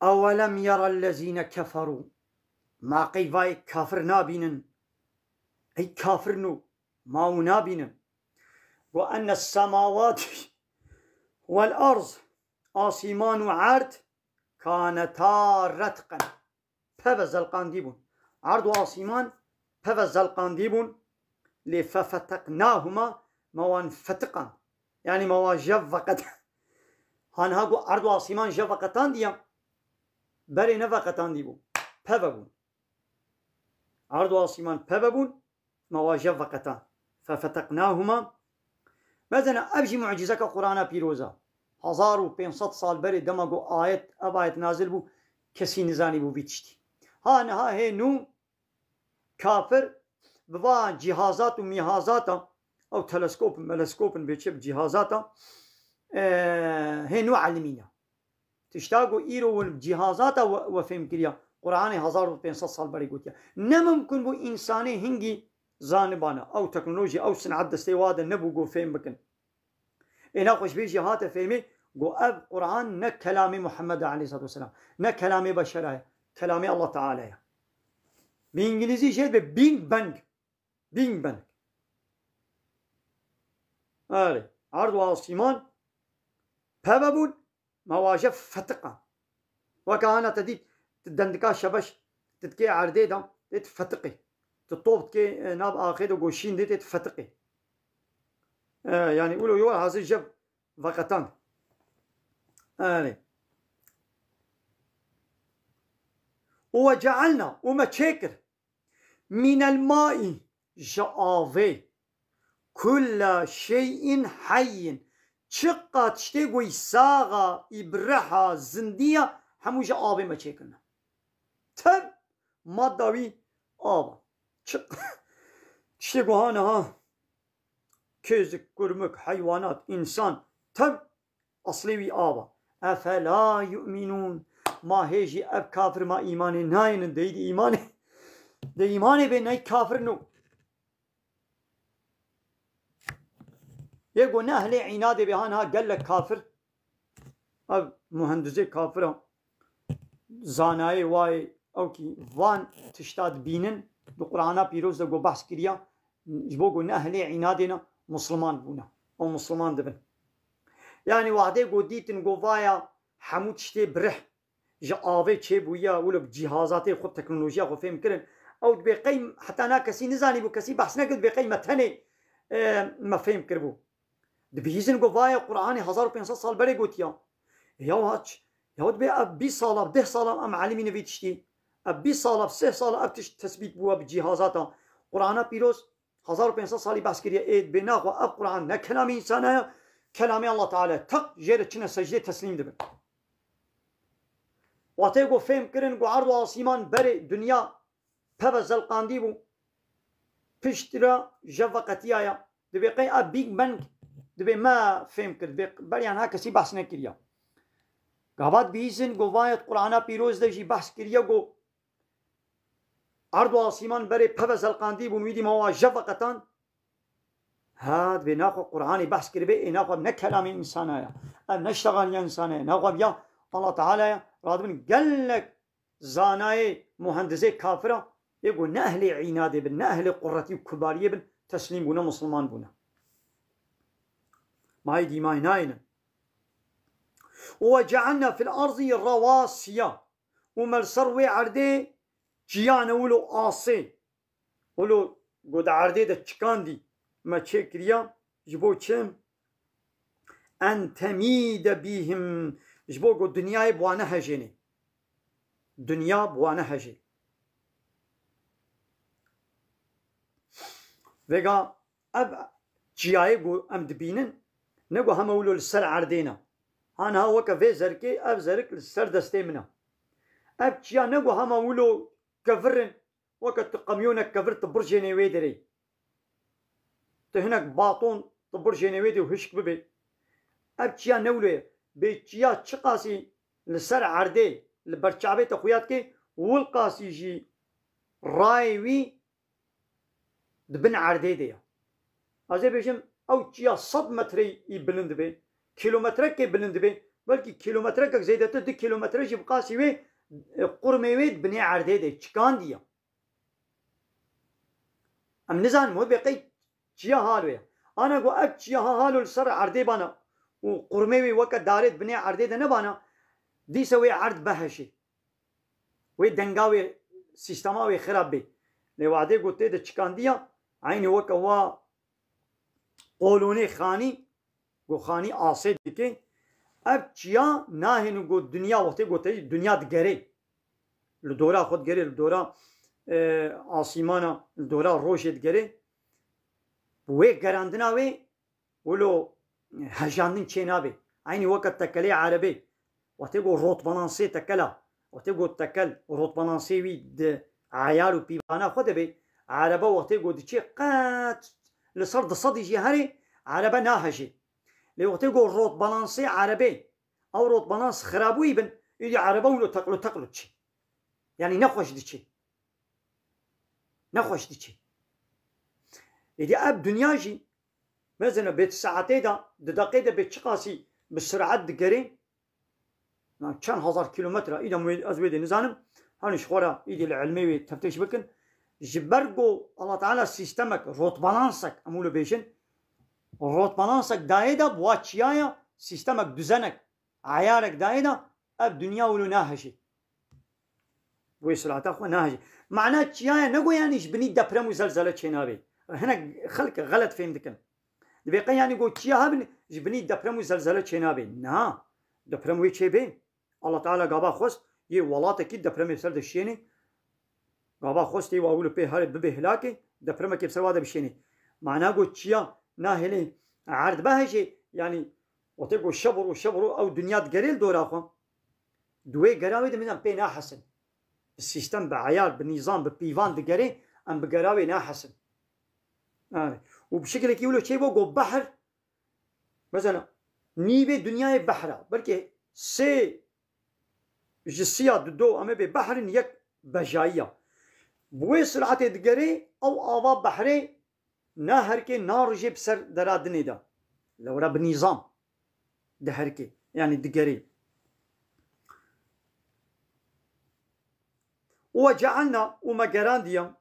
أولم يرى الذين كفروا ما قيفاي كافر نابين أي كافر نو ما نابين وأن السماوات والأرض آسمان عرض كانتا رتقا فبزل قانديبون عرض آسمان فبزل قانديبون لففتقناهما موان فتقا يعني موا جفقت هانها عرض آسمان جفقتان ديا بلي نفقتان ديبون فببون عرض آسمان فببون موا جفقتان ففتقناهما مثلا أبجي معجزك قرآن بيروزا 1500 سال بری دماغو آیت نازل بو کسی نزانی بو بیتشتی ها نها هی نو کافر بوا جهازات و میهازاتا او تلسكوب ملسكوب بيتشب جهازاتا هي نو علمينا تشتاقوا ايرو الجهازات وفهم كريا قرآن 1500 سال بری قوتيا نممكن بو انساني هنگي زانبانا او تكنولوجيا او صنعت دستيوادا نبو قو فهم بكن إنا خوش بيجي هاته فهمي قو أب قرآن نا كلام محمد عليه الصلاة والسلام نا كلام بشر كلام الله تعالى بإنجليزي شيء بينج بانج بينج بانج آلي عرض وآسمان بابون مواجه فتقة وكأنا تدي تدندكا شبش تتكي عردي دا تتفتقي تطوب تكي ناب آخر وقوشين دي تتفتقي يعني يقولوا يوال هذا الجب فقطان وجعلنا وما تشكر من الماء جآفي كل شيء حي شقة تشتغوي ساغا إبرحة زندية همو جآفي ما تشكرنا تب ما داوي آبا تشتغو هانا ها كيزك كرمك حيوانات إنسان تب أصلي آبا أفلا يؤمنون ما هيجي أب كافر ما إيماني ناين دي إيماني دي إيماني بين ناي كافر نو يقول نهلي عنادي بهانها قال لك كافر أب مهندسي كافر زاناي واي أوكي وان تشتاد بينن بقرآن بيروز دقو بحث كريا جبوغو نهلي عنادنا مسلمان بونا أو مسلمان دبن يعني واحدة قديتن قوايا حمود شتي برح جاوي شي بويا ولا بجهازات خود تكنولوجيا خو فهم كرن او بقيم حتى انا كسي نزاني بو كسي بحث نقد بقيمه ثاني ما فهم كربو دبيزن قوايا قراني 1500 سال بري قوتيا يا واتش يا ود بي ابي صاله ده صاله ام علمين بيتشتي ابي صاله سه صاله ابتش تثبيت بو بجهازات قران بيروس 1500 سال بحث كريا ايد بناخو اب قران كلام انسان كلام الله تعالى تق جيرتنا سجده تسليم دبن واتيقو فهم كرن قو عرض آسمان بري دنيا ببزل قانديبو بشترا جفقتيايا دبي قي اب بيج بانك دبي ما فهم كر دبي بريان هكا سي بحث نكريا قابات بيزن قو وايت قرآن بيروز دجي بحث كريا قو عرض آسمان بري ببزل قانديبو ميدي موا جفقتان هاد بناخو قرآني بحث كربي ناخو نكلام إنسانايا نشتغل يا إنسانايا ناخو بيا الله تعالى رادبن قال لك زاناي مهندسي كافرة يقول نأهل عنادي بن نأهل قرتي وكبارية بن تسليم بنا مسلمان بنا ما يدي ما يناينا وجعلنا في الأرض رواسيا ومرسروي عردي جيانا ولو آسي ولو قد عردي دا چكاندي ما تشكريا جبو چم أن تميد بهم جبو قد دنياي بوانا هجيني دنيا بوانا هجي ويقا أب جياي قو أم دبينن نقو هم أولو للسر عردينا أنا وكا في زركي أب زرك للسر دستي منا أب جيا نقو هم أولو كفرن وكا تقميونك كفر تبرجيني ويدري تهنك باطون تبرجيني ويدي وهشك ببي أب جيا نولو بيجيا تشقاسي للسر عردي البرشعبي تخوياتك والقاسي جي رايوي دبن عردي ديا هذا بيجم او جيا 100 متري يبلند بي كيلومترك يبلند بي بلكي كيلومترك زيدت 2 كيلومتر جي بقاسي وي قرمي ويد بني عردي دي چكان ديا ام نزان مو بقي چيا حالو انا گو اك چيا حالو سر عردي بانا وقرمي وي وقت دارت بني عردي ده نبانا دي سوي عرض بهشي وي دنگاوي سيستماوي خراب بي لوعدي قلت ده چكان ديا عيني وقت هو قولوني خاني گو خاني آسي ديكي اب چيا ناهنو گو دنيا وقت قلت دنيا دگري لدورا خود گري لدورا آسيمانا لدورا روشت گري وي گراندنا وي ولو هجاندن چينا بي عيني وقت تكلي عربي وقت قو روت بلانسي تكلا وقت قو تكل روت بلانسي وي د عيالو بيبانا خود بي عربا وقت قو دي قات لصرد صدي جي هري عربا ناهجي لي وقت قو روت بلانسي عربي او روت بلانس خرابوي بن يدي عربا ولو تقلو تشي يعني نخوش دي نخوش دي يدي اب دنيا جي مثلا بيت ساعتي دا دقيقة بيت شقاسي بالسرعة دقري كان 1000 كيلومتر إذا أزويد نزانم هاني شخورا إيدي العلمي تفتيش بكن جبرقو الله تعالى سيستمك روت بالانسك أمولو بيشن روت بالانسك دايدا بواتشيايا سيستمك دزنك عيارك دايدا اب دنيا ولو ناهجي ويسرعة أخوة ناهجي معناه تشيايا نقو يعني جبني دبرم وزلزلة شينابي هنا خلق غلط فهمتكن دبيقى يعني قو تشيا هبن جبني دبرم وزلزلة شينابي نا دبرم وي چه بين الله تعالى قابا خوست يه ولات كي دبرم يسر دشيني قابا خوست يه واولو بي هارد ببي هلاكي دبرم كي بسر وادا بشيني معناه قو تشيا ناهلي عرض بهجي يعني وتقو شبرو او دنيا تقريل دورا خو دوي قراوي دي منام بي ناحسن السيستم بعيار بالنظام ببيفان دقري ام بقراوي ناحسن وبشكل كي يقولوا شيء بو بحر مثلا نيبي دنيا بحرة بلكي سي جسيا دو امي ببحر يك بجاية بوي سرعة دقري او آوا بحري نهر كي نار جيب سر درادني دا لو رب نظام دهر كي يعني دقري وجعلنا ومجرانديا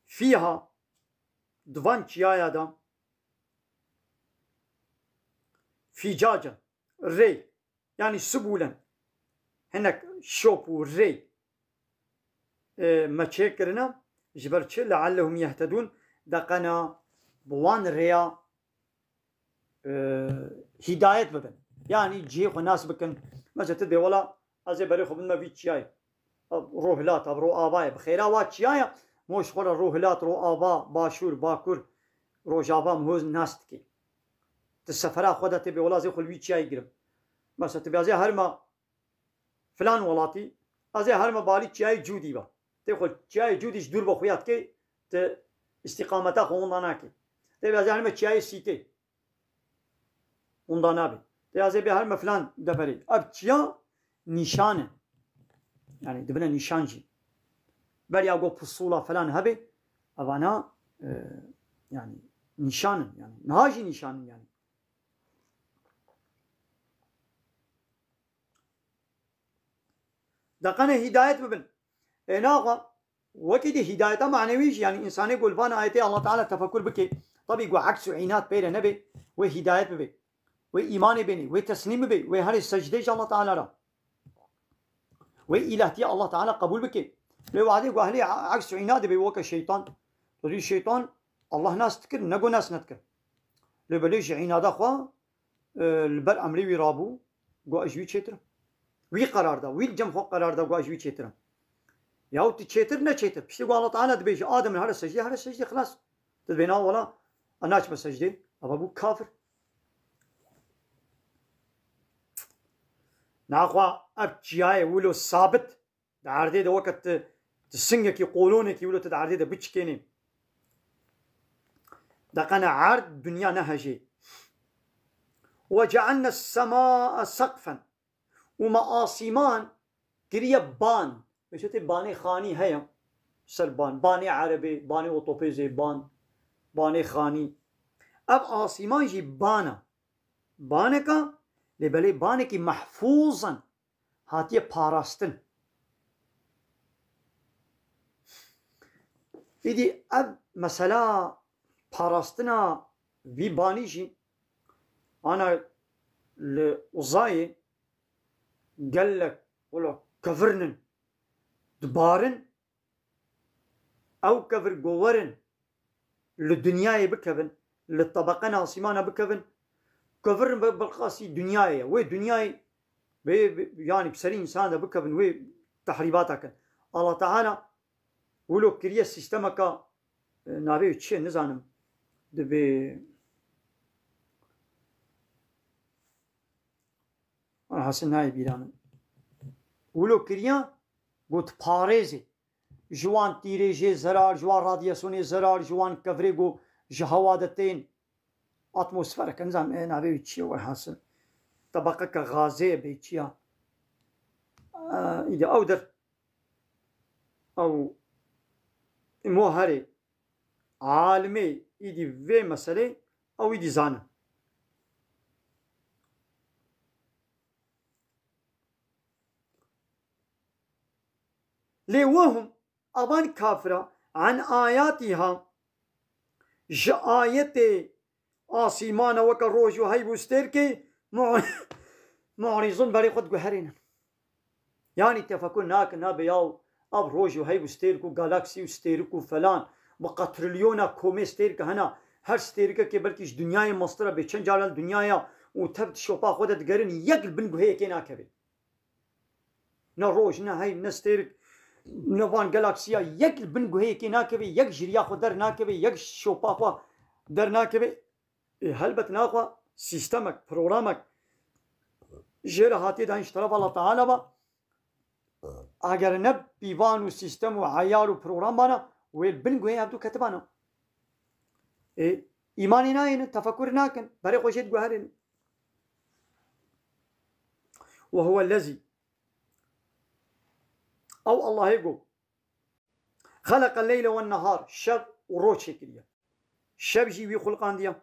فيها دوان چيايا دا فجاجا ري يعني سبولا هناك شوب ري ما تشكرنا جبرتش لعلهم يهتدون دقنا بوان ريا هداية ببن يعني جيخ وناس بكن مثلا تدي ولا ازي بريخو بنا في تشياي روهلات برو آباي بخيرا وات تشيايا موش خورا روهلات رو آبا باشور باكور روجابا مهوز ناستكي تسفرا خودها تبي ولا زي خلوي تشياي يقرب مثلا تبي ازي هرما فلان ولاتي ازي هرما بالي تشياي جودي با تقول تشياي جوديش دور بخويات كي ت استقامتا خونداناكي تبي ازي هرما تشياي سيتي وندانابي تبي ازي هرما فلان دبري اب تشيا نشانه يعني دبنا نشانجي بل يقول بصولة فلان هبي أبانا يعني نشان يعني نهاجي نشان يعني دقنا هداية ببن ناقة وكده هداية معنويش يعني إنسان يقول بانا آياتي الله تعالى تفكر بكي طب يقول عكس عينات بير نبي وهداية ببي وإيمان بني وتسليم ببي وهر السجدة الله تعالى را وإلهتي الله تعالى قبول بكي لو عادي يقول أهلي عكس عناد بيوك الشيطان تريد الشيطان الله ناس تذكر نقول ناس نذكر لو بليش عناد أخوة البر أمري ويرابو قو أجوي شيتر وي قرار ده وي الجم خو قرار ده قو أجوي شيتر ياو تشيتر نا شيتر بس يقول الله تعالى دبيش آدم من هذا السجدة خلاص تدبينا ولا أناش بالسجدة أبو كافر ناقوا أبجياي ولو ثابت دعردي ده وقت تسنجك يقولونك يقولوا تدعردي ده بتشكيني دقنا عرض دنيا نهجي وجعلنا السماء سقفا وما آسمان كريا بان بشتي باني خاني هيا سربان باني عربي باني اوتوبيزي باني خاني اب آسمان جي بانا بانكا لبلي بانكي محفوظا هاتيه باراستن إيدي أب مثلا باراستنا في بانيجي أنا لوزاي قال لك ولا كفرنن دبارن أو كفر جوورن للدنيا بكفن للطبقة ناصمانة بكفن كفرن بالقاسي دنياي وي دنياي يعني بسري إنسان بكفن وي تحريباتك الله تعالى ولو كريه سيستمك نابي تشي نزانم دبي حسن هاي بيرامن ولو كريه قلت باريزي جوان تيريجي زرار جوان رادياسوني زرار جوان كفريغو جهوادتين اتموسفير كنزام نابي تشي وحسن طبقة غازية بيتشيا إذا أودر أو مو هري عالمي إيدي في مسألة أو إيدي زانا لي وهم أبان كافرة عن آياتها آيات آسيمان وكالروج وهيبو ستيركي معرضون بري قد قهرين يعني تفكرون ناكنا بياو اب روج وهيبو ستيركو جالاكسي وستيركو فلان بقتريليونا كومي ستيرك هنا هر ستيركه كي بلكيش دنياي مصدر بچن جالال دنيايا وتبت شوبا خودت گرن يقل بنگو هي كينا كبي نا روج نا هي نستيرك نوان جالاكسيا يقل بنگو هي كينا كبي يق جريا خدر نا كبي يق شوبا خو در نا كبي هلبت ناخوا سيستمك برنامج جير هاتي دانش طرف الله تعالى با اگر نب بيوان و سيستم و عيار و پروگرام بانا ويل بنگو هي عبدو كتبانا ايماني ناين تفكر ناكن بري خوشيت گوهرين وهو الذي او الله يقول خلق الليل والنهار شب وروج شكليا شب جي وي خلقان ديا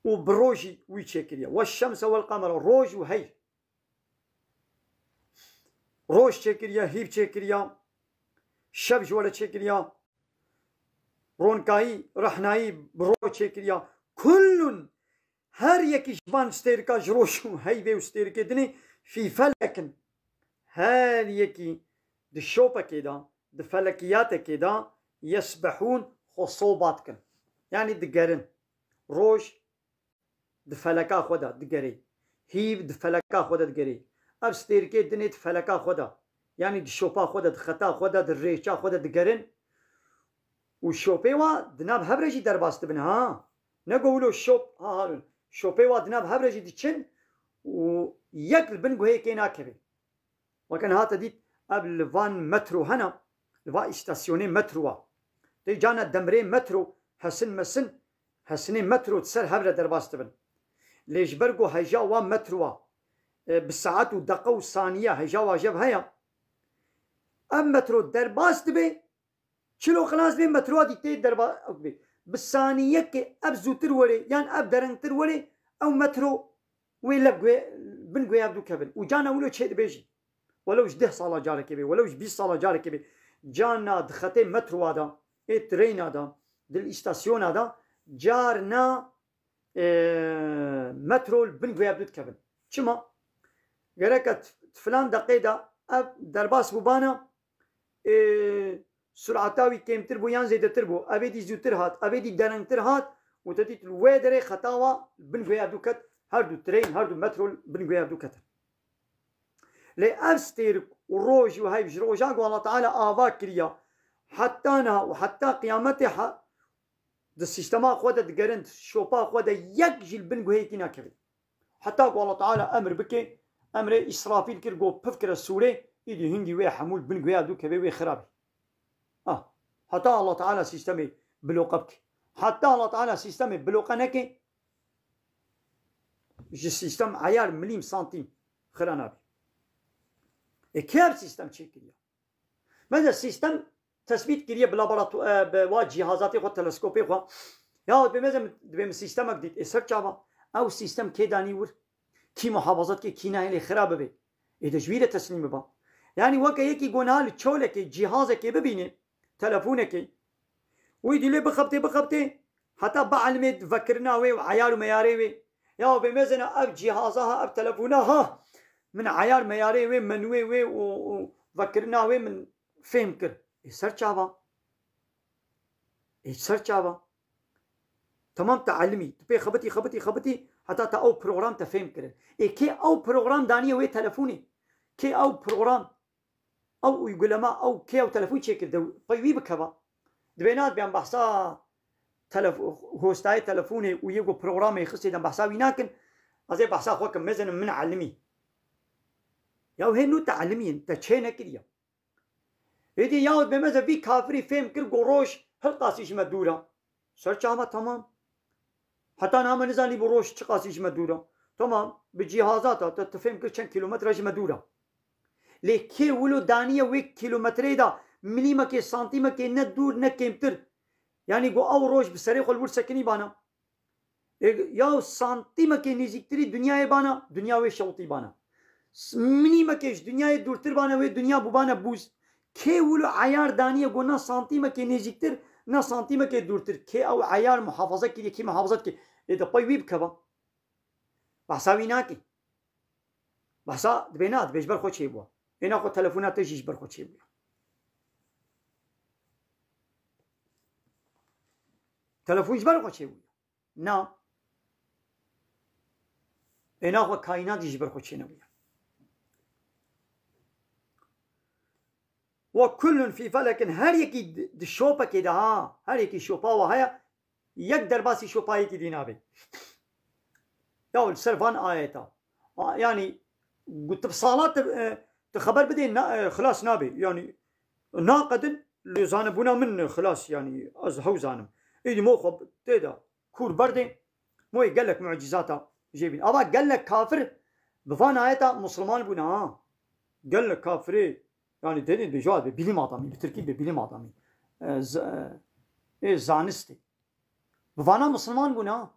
وبروجي وي شكليا والشمس والقمر روج وهي روش شكريا هيب شكريا شب جوالة شكريا رونكاي رحناي بروش شكريا كل هر يكي جبان ستيركا جروشو هيبه وستيركا دني في فلك هر يكي دي شوبا كده دي فلكيات كده يسبحون خصوباتكن يعني دقرن روش دي فلكا خودا دقري هيب دي فلكا خودا دقري اب ستيركي دنيت فلكا خدا يعني دي شوبا خدا دخطا خدا دريچا خدا دگرن وشوبي وا دناب هبرجي درباست بن ها نقولوا شوب ها شوبي وا دناب هبرجي دچن و يقل بنگو هي كينا كبي وكان هاتا ديت قبل فان مترو هنا لفا استاسيوني مترو دي جانا دمري مترو حسن مسن حسني مترو تسر هبر درباست بن ليش برقو هيجا وا مترو بالساعات والدقة والثانية هيجا واجب هيا أم مترو درباست بي شلو خلاص بي مترو دي تي درباست بي بالثانية كي أب زوتر ولي يعني أب درنتر ولي أو مترو ويلبقوي بنقوي أبدو كبن وجانا ولو تشيد بيجي ولو جده صالة جارك بي ولو جبي صالة جارك بي جانا دخطي مترو هذا ترين هذا دل استاسيون هذا جارنا مترو بنقوي أبدو كبن شما جركت فلان دقيقة أب درباس بوبانا سرعتاوي كيمتر بو يان زيدتر بو أبيدي زوتر هات أبيدي درنتر هات وتديت الويدري خطاوة بنقوي أبدو كت هردو ترين هردو مترو بنقوي أبدو كت لي أبستيرك وروج وهاي بجروجاك والله تعالى آفاك كريا حتى أنا وحتى قيامتها ده السيستما خودا دقرنت شوبا خودا يكجل بنقوي هيكينا كبير حتى والله تعالى أمر بكي أمر إسرافيل كرجو بفكر السوري إدي هندي ويا حمول بن جويا دو كبي ويا خرابي حتى الله تعالى سيستمي بلوقبك حتى الله تعالى سيستمي بلوقنك جي سيستم عيار مليم سنتيم خرانابي كيف سيستم تشيكيا ماذا سيستم تثبيت كريه بلابراتوار بواجه جهازاتي خو تلسكوبي خو يا بمزم بم سيستمك ديت اسر جابا او سیستم کی دانی ور کی محافظت کی نه خراب به ادجویر تسلیم با یعنی وقتی یکی گناه چوله که جهاز که ببینه تلفونه که وی دیله بخبته حتی بعلمت فکرنا وی و عیار و میاره وی یا بمزنه اب جهازها اب تلفونها من عیار میاره وی منوی وی و فکرنا وی من فهم کر سر چاوا تمام تعلمی تو خبتی حتی تا او پروگرام تفهم کرد که او پروگرام دانیه وی تلفونی که او پروگرام او يقول ما او كي او تلفون شكل دو طيبي بكبا دبينات بيان بحثا هوستاي تلفوني ويجو بروجرام يخصي دم بحثا ويناكن ازي بحثا خوك مزن من علمي ياو هي نو تعلمي انت تشينا كديا يدي ياود بمزه في كافري فهم كل قروش هل قاسيش مدوره سرچاما تمام حتى نام نزاني بروش چه قاسيش مدوره تمام بجهازات تفهم كل چند كيلومتر مدوره لیکی ولو دانیه 1 کیلومتری دا ملیمه که سانتیمه که نه دور نه کمتر یعنی گو او روش بسری خل بور سکنی بانا یا سانتیمه که نزدیکتری دنیای بانا دنیا و شوطی بانا ملیمه کهش دنیای دورتر بانا و دنیا بوبانا بوز که ولو عیار دانیه گو نه سانتیمه که نزدیکتر نه سانتیمه که دورتر که او عیار محافظه که کی محافظت که ده پای ویب کبا بحثا وینا کی بحثا دبینات بجبر خود چی بوا اینا خود تلفونات جیش بر خود چی بوا تلفون جبر خود چی بوا نه اینا خود کائنات جیش بر خود چی نبوا و کلن فی فلکن هر یکی شوپا که ده ها هر یکی شوپا و هیا یک درباسی شوپایی که دینا بی یا صرفان آیتا يعني قلت بصالات تخبر بدي خلاص نابي يعني ناقد اللي زانبونا من خلاص يعني هو زانم ايدي مو خب تيدا كور بردي مو قال لك معجزاتها جايبين ابا قال لك كافر بفان آياتا مسلمان بونا قال لك كافري يعني تاني بجواد ببيلي ماضامي بتركيب ببيلي ماضامي زانستي بفانا مسلمان بونا